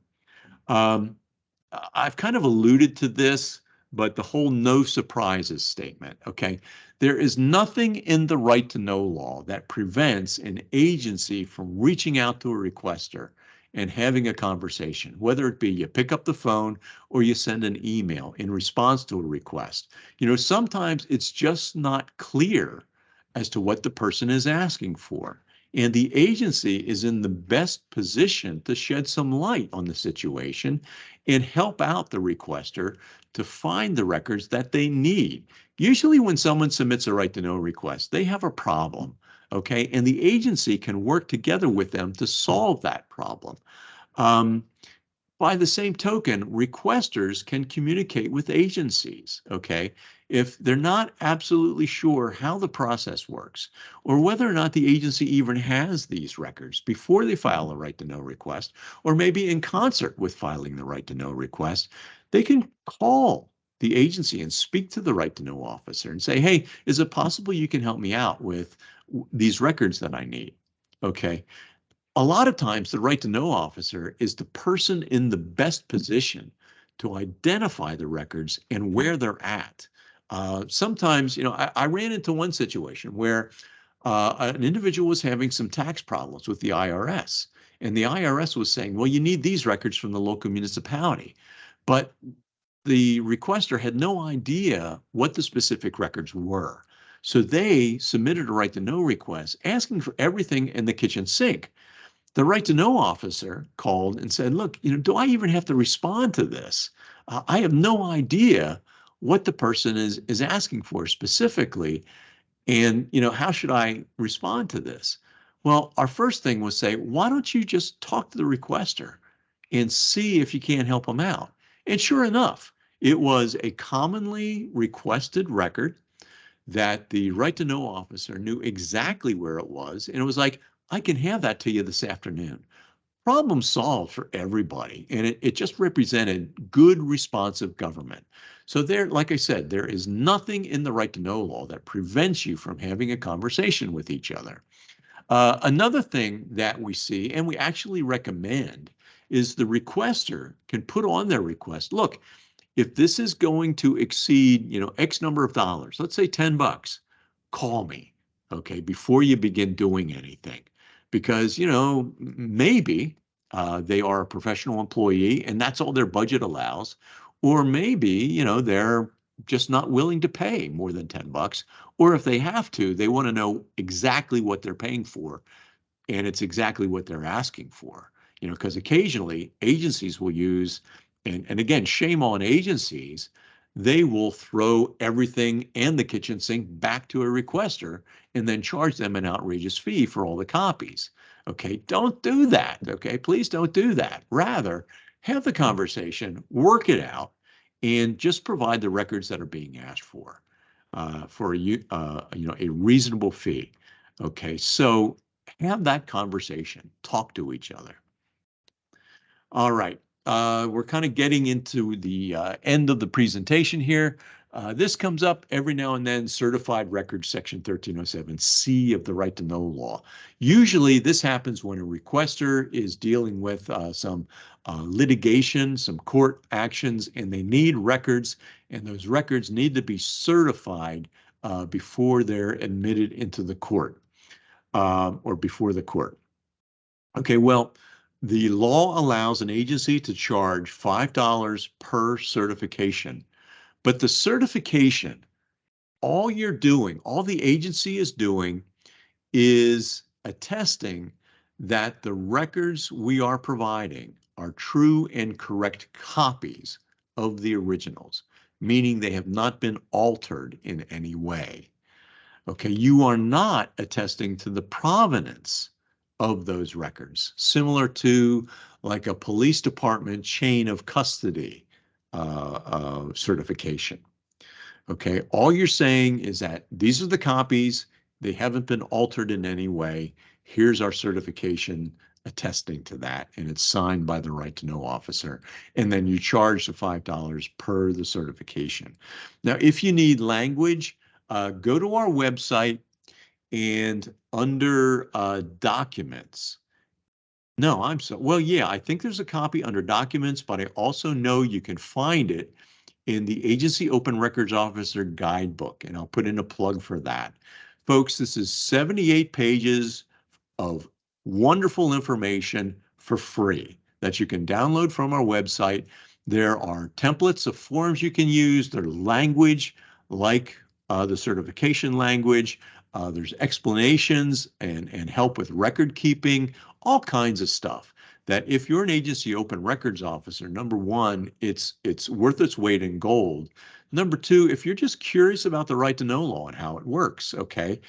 I've kind of alluded to this, but the whole no surprises statement, okay? There is nothing in the right to know law that prevents an agency from reaching out to a requester and having a conversation, whether it be you pick up the phone or you send an email in response to a request. You know, sometimes it's just not clear as to what the person is asking for. And the agency is in the best position to shed some light on the situation and help out the requester to find the records that they need. Usually when someone submits a right to know request, they have a problem, okay? And the agency can work together with them to solve that problem. By the same token, requesters can communicate with agencies, okay, if they're not absolutely sure how the process works or whether or not the agency even has these records before they file a right to know request, or maybe in concert with filing the right to know request, they can call the agency and speak to the right to know officer and say, hey, is it possible you can help me out with these records that I need? Okay. A lot of times the right to know officer is the person in the best position to identify the records and where they're at. Sometimes, you know, I ran into one situation where an individual was having some tax problems with the IRS, and the IRS was saying, well, you need these records from the local municipality. But the requester had no idea what the specific records were. So they submitted a right to know request asking for everything in the kitchen sink. The right to know officer called and said, look, you know, do I even have to respond to this? I have no idea what the person is asking for specifically. And, you know, how should I respond to this? Well, our first thing was say, why don't you just talk to the requester and see if you can't help them out? And sure enough, it was a commonly requested record that the right to know officer knew exactly where it was. And it was like, I can have that to you this afternoon. Problem solved for everybody. And it just represented good, responsive government. So there, like I said, there is nothing in the right to know law that prevents you from having a conversation with each other. Another thing that we see, and we actually recommend, is the requester can put on their request, look, if this is going to exceed, you know, X number of dollars, let's say $10, call me, okay, before you begin doing anything. Because, you know, maybe they are a professional employee and that's all their budget allows. Or maybe, you know, they're just not willing to pay more than $10. Or if they have to, they want to know exactly what they're paying for. And it's exactly what they're asking for. You know, because occasionally agencies will use, and again, shame on agencies, they will throw everything and the kitchen sink back to a requester and then charge them an outrageous fee for all the copies. Okay, don't do that. Okay, please don't do that. Rather, have the conversation, work it out, and just provide the records that are being asked for a you know, a reasonable fee. Okay, so have that conversation, talk to each other. All right, we're kind of getting into the end of the presentation here. This comes up every now and then, Certified Records Section 1307C of the Right to Know law. Usually this happens when a requester is dealing with some litigation, some court actions, and they need records, and those records need to be certified before they're admitted into the court or before the court. Okay, well, the law allows an agency to charge $5 per certification, but the certification all you're doing, all the agency is doing is attesting that the records we are providing are true and correct copies of the originals, meaning they have not been altered in any way. Okay, you are not attesting to the provenance of those records, similar to like a police department chain of custody certification. Okay, all you're saying is that these are the copies, they haven't been altered in any way. Here's our certification attesting to that, and it's signed by the right to know officer. And then you charge the $5 per the certification. Now, if you need language, go to our website and under documents. No, well, yeah, I think there's a copy under documents, but I also know you can find it in the Agency Open Records Officer Guidebook, and I'll put in a plug for that. Folks, this is 78 pages of wonderful information for free that you can download from our website. There are templates of forms you can use. There's language like the certification language. There's explanations and help with record keeping, all kinds of stuff that if you're an agency open records officer, number one, it's worth its weight in gold. Number two, if you're just curious about the right to know law and how it works, okay,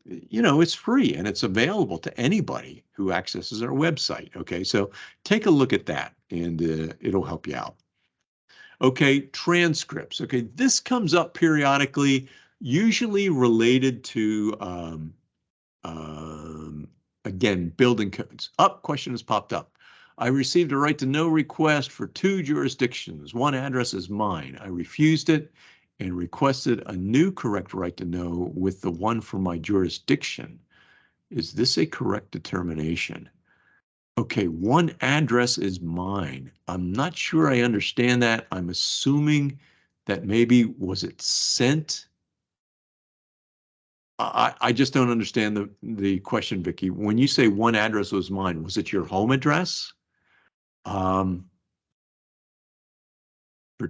you know, it's free and it's available to anybody who accesses our website. Okay, so take a look at that and it'll help you out. Okay, transcripts. Okay, this comes up periodically, usually related to again, building codes. Question has popped up. I received a right to know request for 2 jurisdictions. One address is mine. I refused it and requested a new correct right to know with the one for my jurisdiction. Is this a correct determination? Okay, one address is mine. I'm not sure I understand that. I'm assuming that maybe was it sent? I just don't understand the question, Vicki. When you say one address was mine, was it your home address? For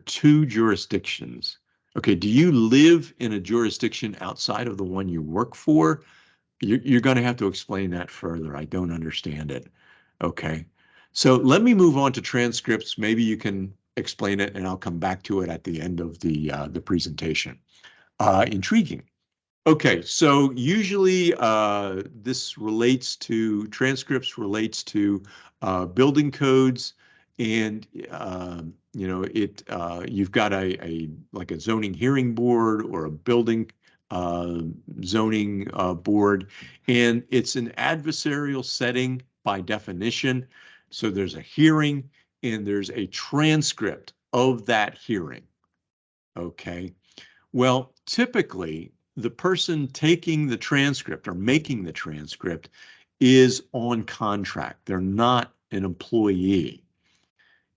2 jurisdictions. Okay, do you live in a jurisdiction outside of the one you work for? You're going to have to explain that further. I don't understand it. Okay, so let me move on to transcripts. Maybe you can explain it and I'll come back to it at the end of the presentation. Intriguing. Okay, so usually this relates to transcripts, relates to building codes, and you know you've got a like a zoning hearing board or a building zoning board, and it's an adversarial setting by definition. So there's a hearing and there's a transcript of that hearing. Okay. Well, typically, the person taking the transcript or making the transcript is on contract. They're not an employee.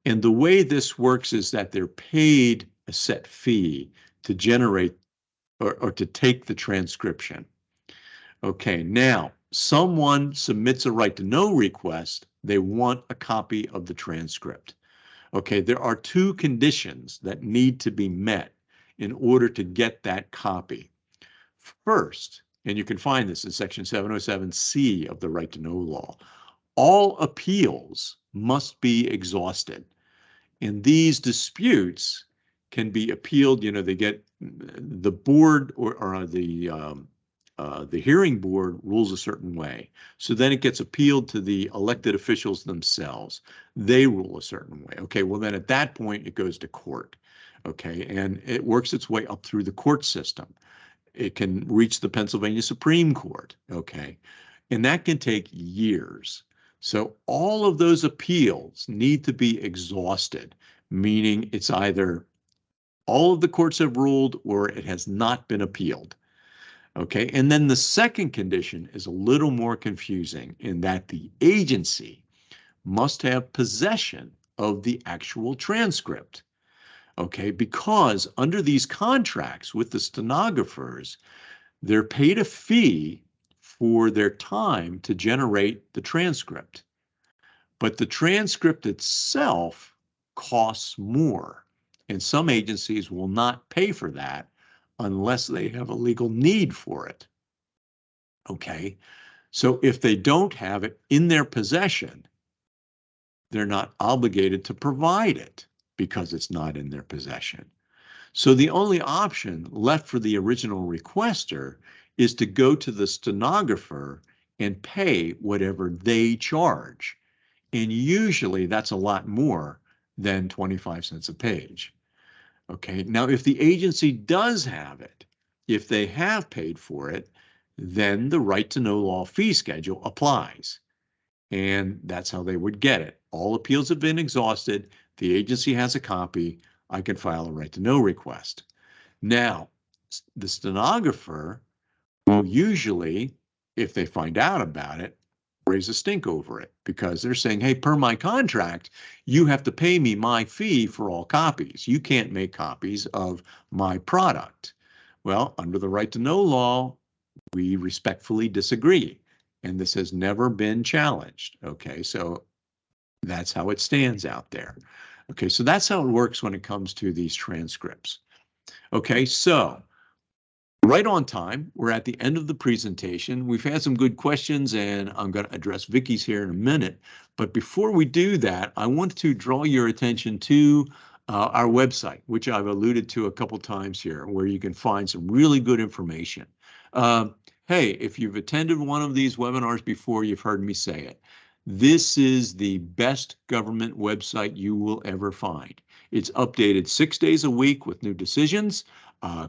And the way this works is that they're paid a set fee to generate or to take the transcription. Okay, now someone submits a right to know request. They want a copy of the transcript. Okay, there are 2 conditions that need to be met in order to get that copy. First, and you can find this in section 707C of the right to know law, all appeals must be exhausted. And these disputes can be appealed, you know, they get the board or the hearing board rules a certain way. So then it gets appealed to the elected officials themselves. They rule a certain way. Okay, well then at that point it goes to court. Okay, and it works its way up through the court system. It can reach the Pennsylvania Supreme Court. Okay, and that can take years. So all of those appeals need to be exhausted, meaning it's either all of the courts have ruled or it has not been appealed. Okay, and then the second condition is a little more confusing in that the agency must have possession of the actual transcript. Okay, because under these contracts with the stenographers, they're paid a fee for their time to generate the transcript. But the transcript itself costs more, and some agencies will not pay for that unless they have a legal need for it. Okay, so if they don't have it in their possession, they're not obligated to provide it because it's not in their possession. So the only option left for the original requester is to go to the stenographer and pay whatever they charge. And usually that's a lot more than 25 cents a page. Okay, now if the agency does have it, if they have paid for it, then the right to know law fee schedule applies. And that's how they would get it. All appeals have been exhausted. The agency has a copy. I can file a right to know request. Now, the stenographer will usually, if they find out about it, raise a stink over it because they're saying, hey, per my contract, you have to pay me my fee for all copies. You can't make copies of my product. Well, under the right to know law, we respectfully disagree. And this has never been challenged. Okay, so that's how it stands out there. Okay, so that's how it works when it comes to these transcripts. Okay, so right on time. We're at the end of the presentation. We've had some good questions, and I'm going to address Vicky's here in a minute. But before we do that, I want to draw your attention to our website, which I've alluded to a couple times here, where you can find some really good information. Hey, if you've attended one of these webinars before, you've heard me say it. This is the best government website you will ever find. It's updated 6 days a week with new decisions,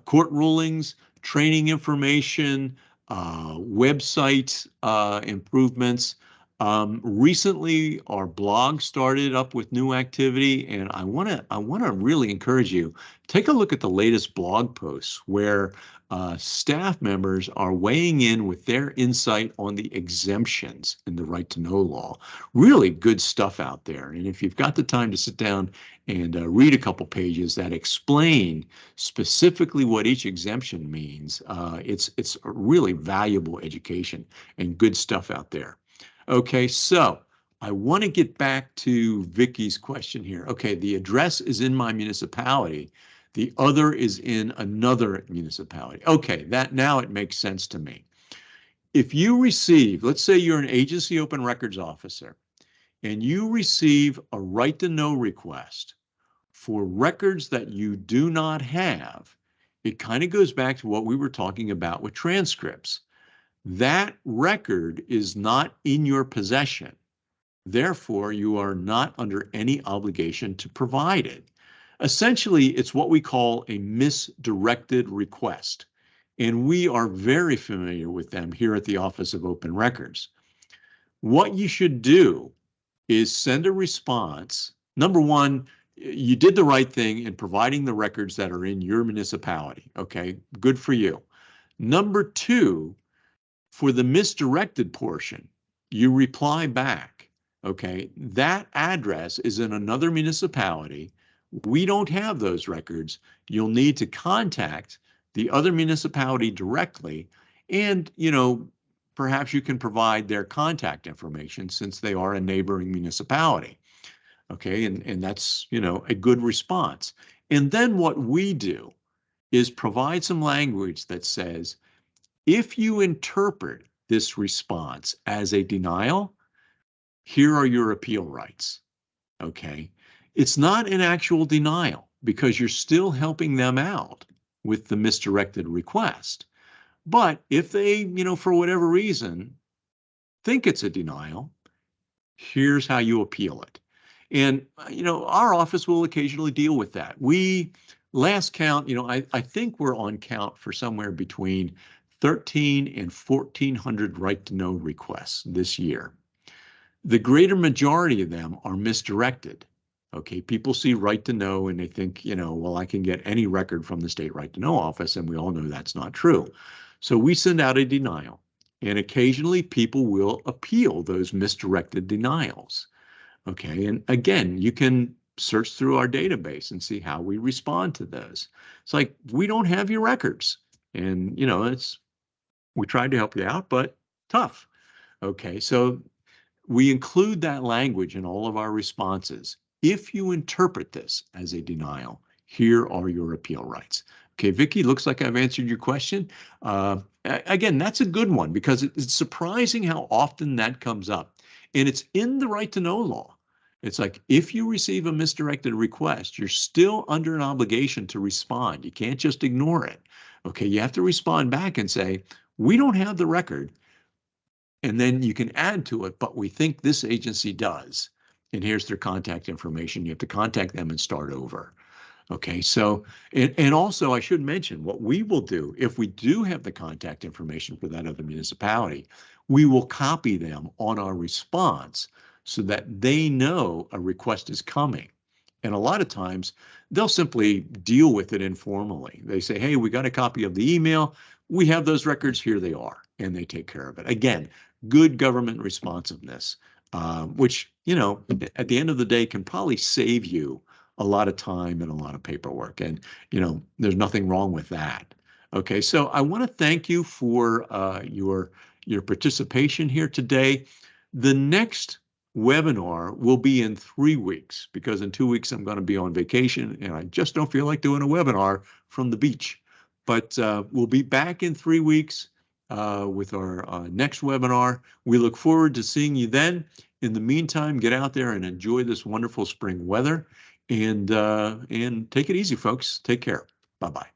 court rulings, training information, website improvements. Recently, our blog started up with new activity, and I want to really encourage you, take a look at the latest blog posts where staff members are weighing in with their insight on the exemptions in the right to know law. Really good stuff out there. And if you've got the time to sit down and read a couple pages that explain specifically what each exemption means, it's a really valuable education and good stuff out there. Okay, so I want to get back to Vicky's question here. Okay, the address is in my municipality. The other is in another municipality. Okay, that now it makes sense to me. If you receive, let's say you're an agency open records officer, and you receive a right to know request for records that you do not have, it kind of goes back to what we were talking about with transcripts. That record is not in your possession. Therefore, you are not under any obligation to provide it. Essentially, it's what we call a misdirected request, and we are very familiar with them here at the Office of Open Records. What you should do is send a response. Number one, you did the right thing in providing the records that are in your municipality. Okay, good for you. Number two, for the misdirected portion, you reply back. Okay, that address is in another municipality. We don't have those records. You'll need to contact the other municipality directly, and perhaps you can provide their contact information since they are a neighboring municipality. Okay, and that's a good response. And then what we do is provide some language that says, if you interpret this response as a denial, here are your appeal rights. Okay, it's not an actual denial because you're still helping them out with the misdirected request. But if they, for whatever reason, think it's a denial, here's how you appeal it. And, our office will occasionally deal with that. Last count, I think we're on count for somewhere between 1,300 and 1,400 right to know requests this year. The greater majority of them are misdirected. Okay, people see right to know and they think, well, I can get any record from the state right to know office, and we all know that's not true. So we send out a denial, and occasionally people will appeal those misdirected denials. Okay, and again, you can search through our database and see how we respond to those. It's like, we don't have your records, and we tried to help you out, but tough. Okay, so we include that language in all of our responses. If you interpret this as a denial, Here are your appeal rights. Okay, Vicki, looks like I've answered your question. Again, that's a good one because it's surprising how often that comes up. And it's in the right to know law. It's like if you receive a misdirected request, you're still under an obligation to respond. You can't just ignore it. Okay, you have to respond back and say, we don't have the record. And then you can add to it, but we think this agency does. And here's their contact information. You have to contact them and start over. Okay, so, and also I should mention what we will do if we do have the contact information for that other municipality, we will copy them on our response so that they know a request is coming. And a lot of times they'll simply deal with it informally. They say, hey, we got a copy of the email. We have those records. Here they are. And they take care of it. Again, good government responsiveness, which, you know, at the end of the day can probably save you a lot of time and a lot of paperwork. And, you know, there's nothing wrong with that. Okay, so I want to thank you for your participation here today. The next webinar will be in 3 weeks because in 2 weeks I'm going to be on vacation and I just don't feel like doing a webinar from the beach. But we'll be back in 3 weeks with our next webinar. We look forward to seeing you then. In the meantime, get out there and enjoy this wonderful spring weather and take it easy, folks. Take care. Bye-bye.